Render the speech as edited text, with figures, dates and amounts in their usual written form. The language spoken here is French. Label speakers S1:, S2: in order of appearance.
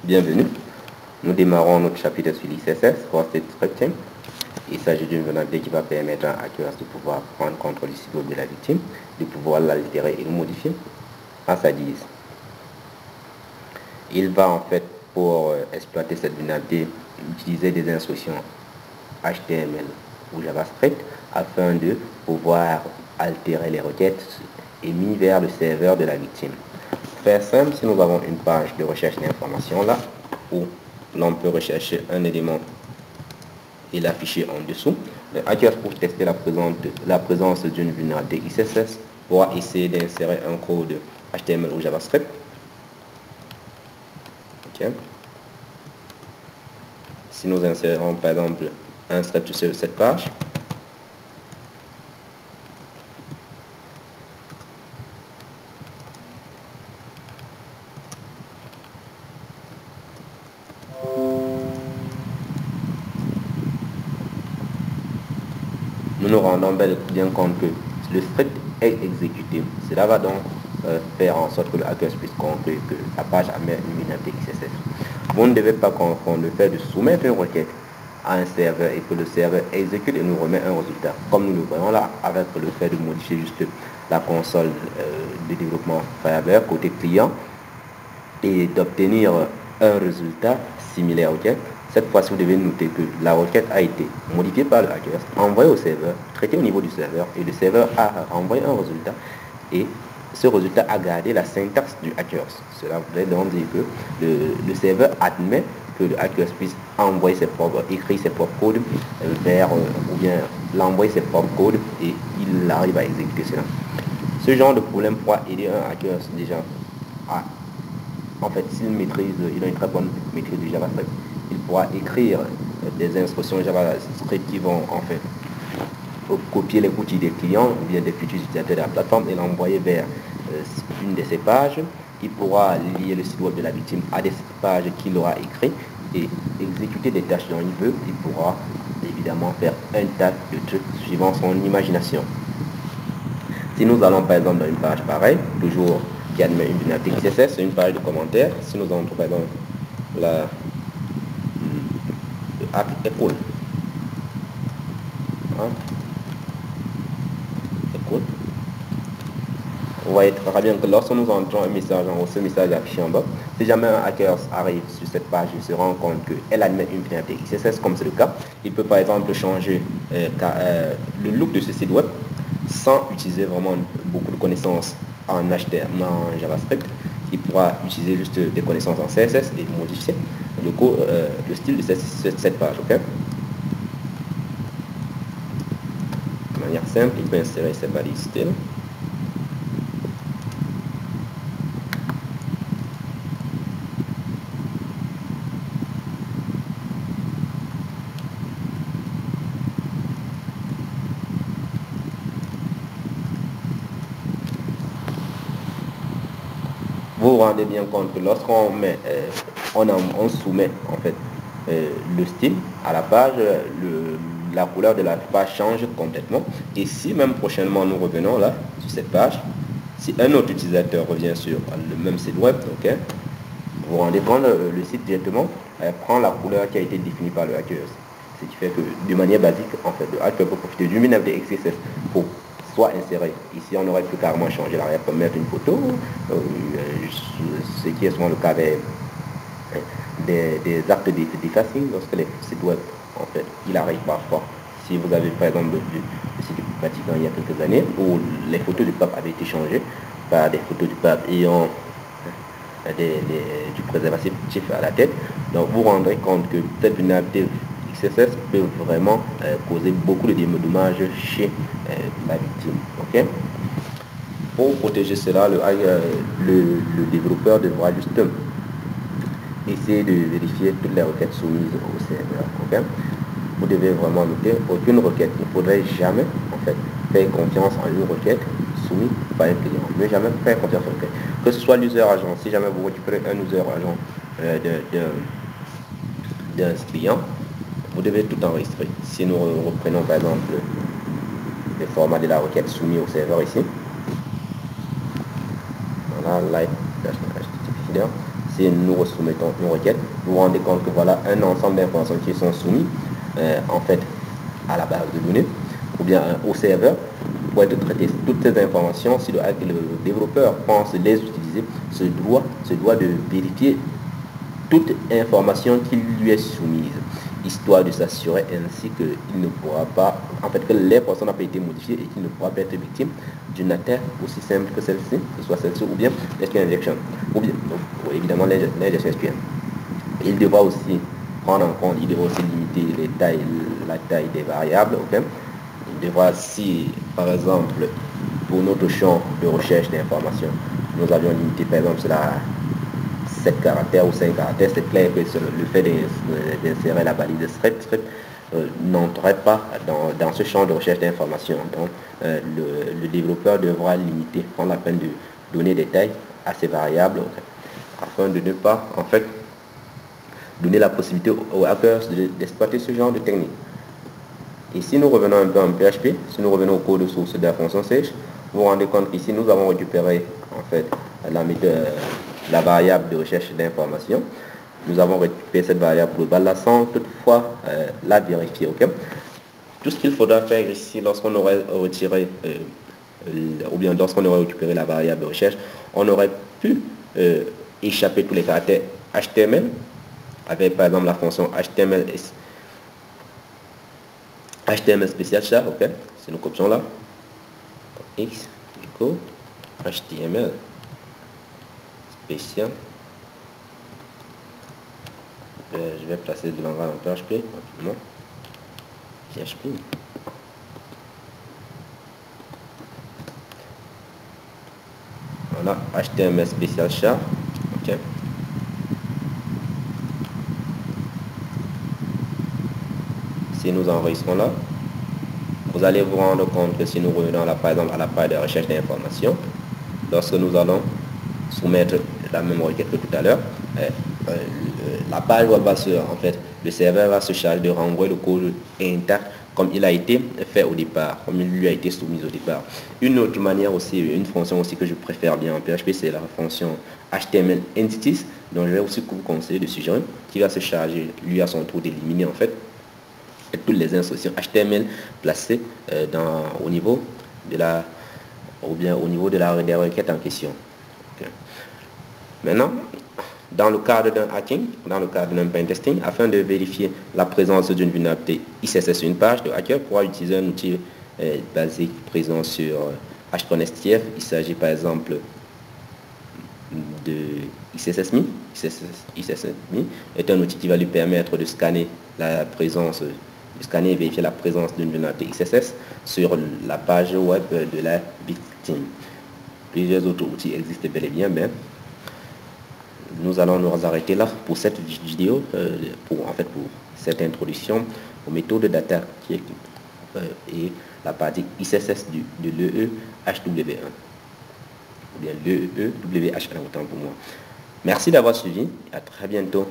S1: Bienvenue. Nous démarrons notre chapitre sur l'ICSS, Hosted Scripting. Il s'agit d'une vulnérabilité qui va permettre à un hacker de pouvoir prendre contrôle du site web de la victime, de pouvoir l'altérer et le modifier à sa guise. Il va en fait, pour exploiter cette vulnérabilité, utiliser des instructions HTML ou JavaScript afin de pouvoir altérer les requêtes émises vers le serveur de la victime. Pour faire simple, si nous avons une page de recherche d'information là, où l'on peut rechercher un élément et l'afficher en dessous, le hacker, pour tester la présence d'une vulnérabilité ICSS, pourra essayer d'insérer un code HTML ou JavaScript. Okay. Si nous insérons par exemple un script sur cette page, nous nous rendons bien compte que le script est exécuté. Cela va donc faire en sorte que le hacker puisse conclure que la page admet une vulnérabilité XSS. Vous ne devez pas confondre le fait de soumettre une requête à un serveur et que le serveur exécute et nous remet un résultat, comme nous le voyons là, avec le fait de modifier juste la console de développement Firebird côté client et d'obtenir un résultat similaire. Okay? Cette fois-ci, vous devez noter que la requête a été modifiée par le hacker, envoyée au serveur, traitée au niveau du serveur, et le serveur a envoyé un résultat, et ce résultat a gardé la syntaxe du hacker. Cela voudrait donc dire que le serveur admet que le hacker puisse envoyer écrire ses propres codes ou bien l'envoyer ses propres codes, et il arrive à exécuter cela. Ce genre de problème pourra aider un hacker déjà à, en fait, s'il a une très bonne maîtrise du JavaScript, il pourra écrire des instructions JavaScript qui vont en fait copier les outils des clients ou bien des futurs utilisateurs de la plateforme et l'envoyer vers une de ces pages. Il pourra lier le site web de la victime à des pages qu'il aura écrites et exécuter des tâches dont il veut. Il pourra évidemment faire un tas de trucs suivant son imagination. Si nous allons par exemple dans une page pareille, toujours qui admet une vulnérabilité XSS, c'est une page de commentaires. Si nous entrons par exemple la épaule, écoute, vous voyez très bien que lorsque nous entrons un message en haut, ce message est affiché en bas. Si jamais un hacker arrive sur cette page, il se rend compte qu'elle admet une vulnérabilité XSS, comme c'est le cas, il peut par exemple changer le look de ce site web sans utiliser vraiment beaucoup de connaissances en HTML, en JavaScript. Il pourra utiliser juste des connaissances en CSS et modifier le style de cette page. Okay? De manière simple, il peut insérer cette balise style. Vous vous rendez bien compte que lorsqu'on on soumet en fait le style à la page, la couleur de la page change complètement. Et si même prochainement nous revenons là sur cette page, si un autre utilisateur revient sur le même site web, okay, vous vous rendez compte, le site directement prend la couleur qui a été définie par le hacker. Ce qui fait que de manière basique, en fait, le hacker peut profiter d'une vulnérabilité XSS pour soit insérer. Ici, on aurait pu carrément changer l'arrière pour mettre une photo, ce qui est souvent le cas des actes d'effacing lorsque les sites web, en fait, il arrive parfois. Si vous avez par exemple le site du Vatican il y a quelques années, où les photos du pape avaient été changées par des photos du pape ayant du préservatif à la tête, donc vous vous rendrez compte que cette vulnérabilité XSS peut vraiment causer beaucoup de dommages chez la victime. Okay? Pour protéger cela, le développeur devra juste essayer de vérifier toutes les requêtes soumises au serveur. Okay? Vous devez vraiment noter aucune requête. Il ne faudrait jamais en fait faire confiance en une requête soumise par un client. Ne jamais faire confiance en une requête. Que ce soit l'user agent, si jamais vous récupérez un user agent d'un client, vous devez tout enregistrer. Si nous reprenons par exemple le format de la requête soumis au serveur ici, voilà, live-http. si nous soumettons une requête, vous vous rendez compte que voilà un ensemble d'informations qui sont soumises en fait à la base de données ou bien au serveur pour être traité. Toutes ces informations, si le développeur pense les utiliser, se doit de vérifier toute information qui lui est soumise, histoire de s'assurer ainsi qu'il ne pourra pas, en fait, que l'information n'a pas été modifiée et qu'il ne pourra pas être victime d'une attaque aussi simple que celle-ci, que ce soit celle-ci, ou bien SQL injection, ou bien, évidemment, l'injection SQL. Il devra aussi prendre en compte, il devra aussi limiter la taille des variables, ok? Il devra, si, par exemple, pour notre champ de recherche d'information, nous avions limité, par exemple, cela 7 caractères ou 5 caractères, c'est clair que le fait d'insérer la balise script n'entrerait pas dans ce champ de recherche d'information. Donc, le développeur devra limiter, prendre la peine de donner des tailles à ces variables afin de ne pas, en fait, donner la possibilité aux hackers d'exploiter ce genre de technique. Et si nous revenons un peu en PHP, si nous revenons au code source de la fonction Sage, vous vous rendez compte qu'ici nous avons récupéré en fait la variable de recherche d'information. Nous avons récupéré cette variable globale sans toutefois la vérifier. Okay? Tout ce qu'il faudra faire ici lorsqu'on aurait retiré ou bien lorsqu'on aurait récupéré la variable de recherche, on aurait pu échapper tous les caractères HTML avec par exemple la fonction HTML spécial char, ok, c'est notre option là, x égale HTML spécial. Je vais placer de langage en PHP rapidement. PHP. Voilà, HTML spécial char, ok. Si nous enregistrons là, vous allez vous rendre compte que si nous revenons là, par exemple à la page de recherche d'informations, lorsque nous allons soumettre la même requête que tout à l'heure, la page web va en fait, le serveur va se charger de renvoyer le code intact comme il a été fait au départ, comme il lui a été soumis au départ. Une autre manière aussi, une fonction aussi que je préfère bien en PHP, c'est la fonction HTML entities, dont je vais aussi vous conseiller de suggérer, qui va se charger lui à son tour d'éliminer en fait toutes les instructions HTML placées au niveau de la des requêtes en question. Okay. Maintenant, dans le cadre d'un hacking, dans le cadre d'un pentesting, afin de vérifier la présence d'une vulnérabilité ICSS sur une page, le hacker pourra utiliser un outil basique présent sur HConnectF. Il s'agit par exemple de ICSSMe. ICSSMe est un outil qui va lui permettre de scanner la présence, et vérifier la présence d'une vulnérabilité XSS sur la page web de la victime. Plusieurs autres outils existent bel et bien, mais nous allons nous arrêter là pour cette vidéo, pour cette introduction aux méthodes d'attaque et la partie ICSS de l'EEHW1. Ou bien l'EEHW1 autant pour moi. Merci d'avoir suivi, à très bientôt.